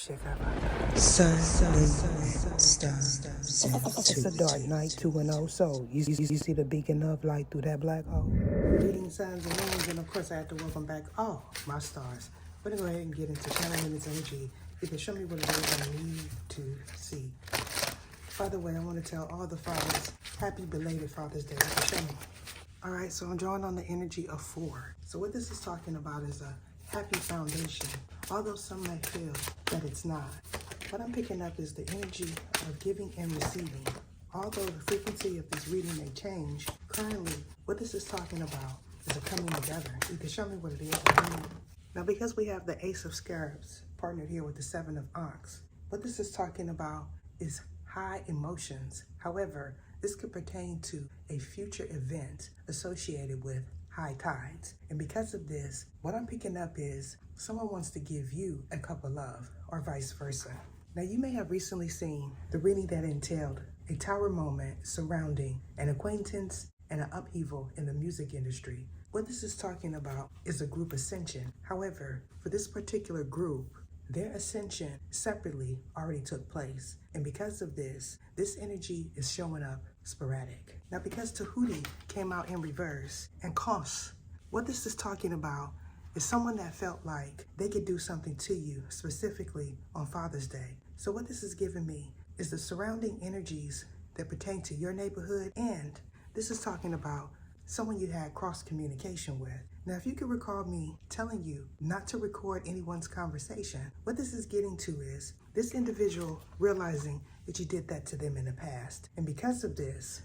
It's a dark night, 2-0. So, you see the beacon of light through that black hole? Reading signs and moons, and of course, I have to welcome back all my stars. We're going to go ahead and get into channeling its energy. You can show me what it is I need to see. By the way, I want to tell all the fathers, happy belated Father's Day. You can show me. All right, so I'm drawing on the energy of 4. So what this is talking about is a happy foundation, although some may feel that it's not. What I'm picking up is the energy of giving and receiving. Although the frequency of this reading may change, currently what this is talking about is a coming together. You can show me what it is. Now, because we have the Ace of Scarabs partnered here with the 7 of Ankhs, what this is talking about is high emotions. However, this could pertain to a future event associated with high tides. And because of this, what I'm picking up is someone wants to give you a cup of love or vice versa. Now, you may have recently seen the reading that entailed a tower moment surrounding an acquaintance and an upheaval in the music industry. What this is talking about is a group ascension. However, for this particular group, their ascension separately already took place. And because of this, this energy is showing up sporadic. Now, because Tahuti came out in reverse and Kos, what this is talking about is someone that felt like they could do something to you, specifically on Father's Day. So what this is giving me is the surrounding energies that pertain to your neighborhood, and this is talking about someone you had cross communication with. Now, if you could recall me telling you not to record anyone's conversation, what this is getting to is this individual realizing that you did that to them in the past. And because of this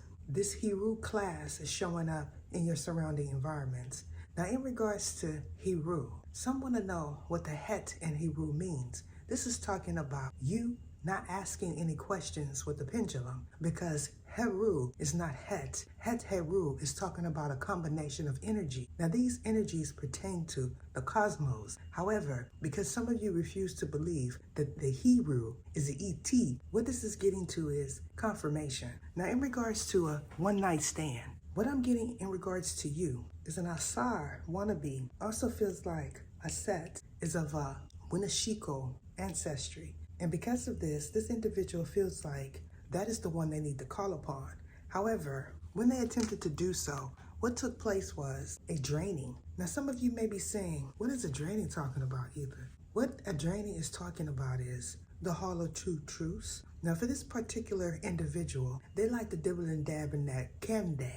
Heru class is showing up in your surrounding environments. Now, in regards to Heru, some want to know what the Het in Heru means. This is talking about you not asking any questions with the pendulum, because Heru is not Het. Het Heru is talking about a combination of energy. Now, these energies pertain to the cosmos. However, because some of you refuse to believe that the Heru is the ET, what this is getting to is confirmation. Now, in regards to a one-night stand, what I'm getting in regards to you is an Asar wannabe. Also feels like Aset is of a Winnemucca ancestry. And because of this individual feels like that is the one they need to call upon. However, when they attempted to do so, what took place was a draining. Now, some of you may be saying, what is a draining talking about, Ether? What a draining is talking about is the Hall of True Truths. Now, for this particular individual, they like to dibble and dab in that candy.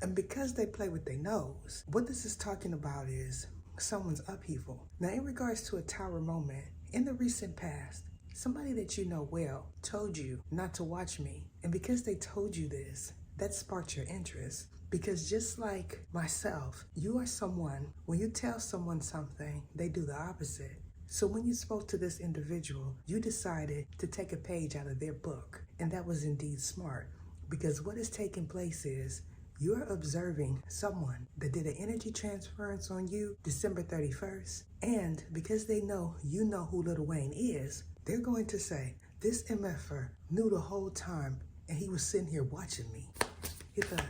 And because they play with their nose, what this is talking about is someone's upheaval. Now, in regards to a tower moment, in the recent past, somebody that you know well told you not to watch me. And because they told you this, that sparked your interest. Because just like myself, you are someone, when you tell someone something, they do the opposite. So when you spoke to this individual, you decided to take a page out of their book. And that was indeed smart. Because what is taking place is you're observing someone that did an energy transference on you December 31st. And because they know you know who Lil Wayne is, they're going to say, this MFer knew the whole time and he was sitting here watching me. Ether,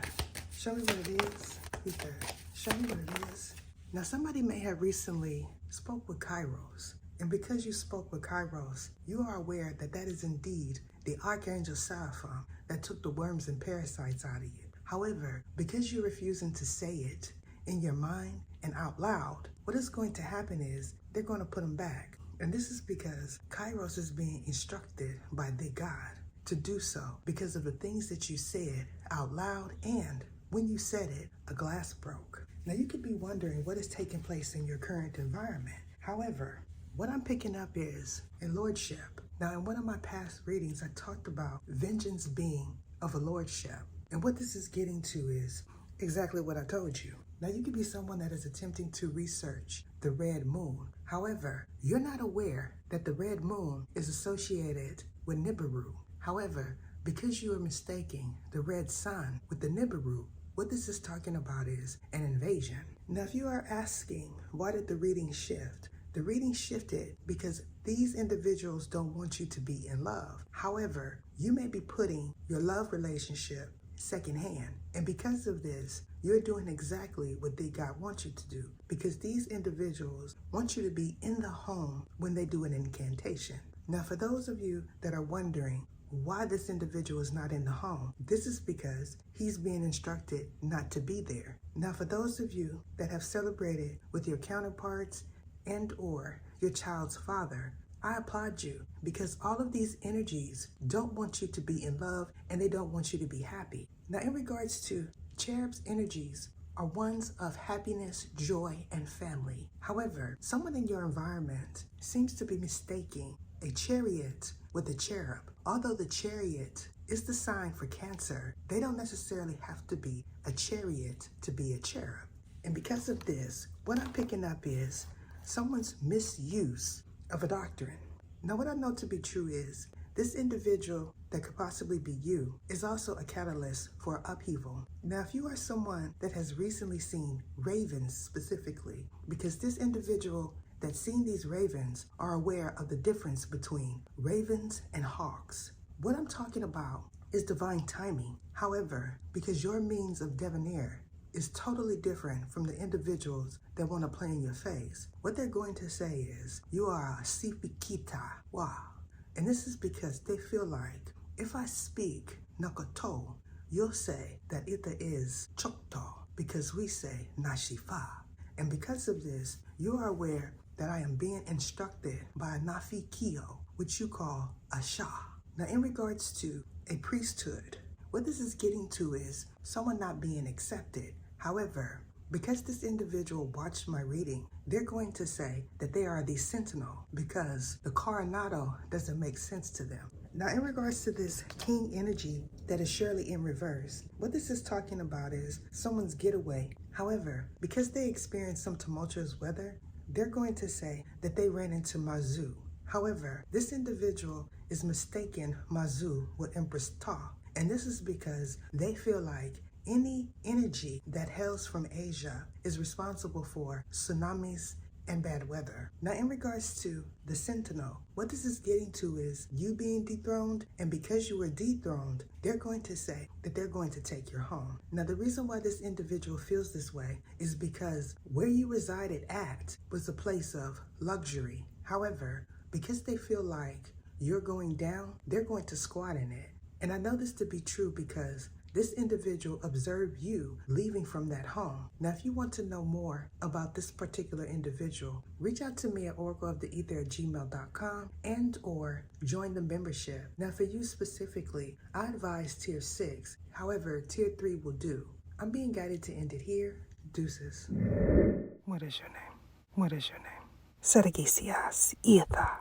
show me what it is. Ether, show me what it is. Now, somebody may have recently spoke with Kairos. And because you spoke with Kairos, you are aware that that is indeed the Archangel Seraphim that took the worms and parasites out of you. However, because you're refusing to say it in your mind and out loud, what is going to happen is they're going to put them back. And this is because Kairos is being instructed by the God to do so because of the things that you said out loud, and when you said it, a glass broke. Now, you could be wondering what is taking place in your current environment. However, what I'm picking up is a lordship. Now, in one of my past readings, I talked about vengeance being of a lordship. And what this is getting to is exactly what I told you. Now, you could be someone that is attempting to research the red moon. However, you're not aware that the red moon is associated with Nibiru. However, because you are mistaking the red sun with the Nibiru, what this is talking about is an invasion. Now, if you are asking, why did the reading shift? The reading shifted because these individuals don't want you to be in love. However, you may be putting your love relationship secondhand. And because of this, you're doing exactly what God wants you to do, because these individuals want you to be in the home when they do an incantation. Now, for those of you that are wondering why this individual is not in the home, this is because he's being instructed not to be there. Now, for those of you that have celebrated with your counterparts and or your child's father, I applaud you, because all of these energies don't want you to be in love and they don't want you to be happy. Now, in regards to cherubs' energies are ones of happiness, joy, and family. However, someone in your environment seems to be mistaking a chariot with a cherub. Although the chariot is the sign for Cancer, they don't necessarily have to be a chariot to be a cherub. And because of this, what I'm picking up is someone's misuse of a doctrine. Now, what I know to be true is this individual that could possibly be you is also a catalyst for upheaval. Now, if you are someone that has recently seen ravens specifically, because this individual that's seen these ravens are aware of the difference between ravens and hawks. What I'm talking about is divine timing. However, because your means of debonair is totally different from the individuals that want to play in your face, what they're going to say is, you are a sipikita. Wow. And this is because they feel like, if I speak Nakato, you'll say that it is Choctaw, because we say Nashifa. And because of this, you are aware that I am being instructed by a Nafi Kio, which you call a Shah. Now, in regards to a priesthood, what this is getting to is someone not being accepted. However, because this individual watched my reading, they're going to say that they are the sentinel because the Coronado doesn't make sense to them. Now, in regards to this king energy that is surely in reverse, what this is talking about is someone's getaway. However, because they experienced some tumultuous weather, they're going to say that they ran into Mazu. However, this individual is mistaken Mazu with Empress Ta. And this is because they feel like any energy that hails from Asia is responsible for tsunamis and bad weather. Now, in regards to the Sentinel, what this is getting to is you being dethroned, and because you were dethroned, they're going to say that they're going to take your home. Now, the reason why this individual feels this way is because where you resided at was a place of luxury. However, because they feel like you're going down, they're going to squat in it. And I know this to be true because this individual observed you leaving from that home. Now, if you want to know more about this particular individual, reach out to me at oracleoftheether@gmail.com and or join the membership. Now, for you specifically, I advise tier 6. However, tier 3 will do. I'm being guided to end it here. Deuces. What is your name? What is your name? Sergisias Ether.